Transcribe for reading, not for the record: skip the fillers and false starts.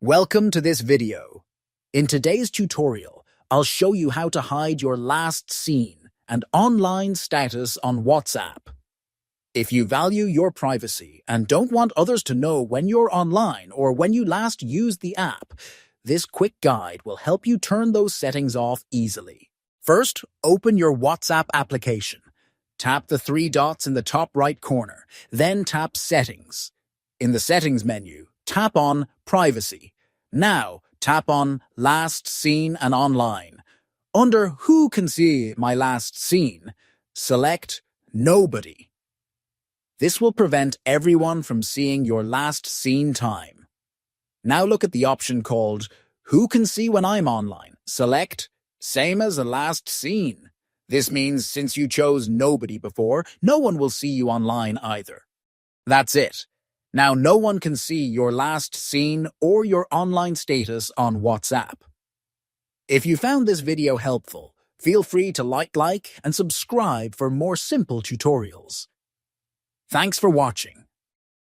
Welcome to this video. In today's tutorial, I'll show you how to hide your last seen and online status on WhatsApp. If you value your privacy and don't want others to know when you're online or when you last used the app, this quick guide will help you turn those settings off easily. First, open your WhatsApp application. Tap the three dots in the top right corner, then tap Settings. In the Settings menu, tap on Privacy. Now, tap on Last Seen and Online. Under Who can see my last seen, select Nobody. This will prevent everyone from seeing your last seen time. Now look at the option called Who can see when I'm online. Select Same as a last seen. This means since you chose Nobody before, no one will see you online either. That's it. Now no one can see your last seen or your online status on WhatsApp. If you found this video helpful, feel free to like and subscribe for more simple tutorials. Thanks for watching.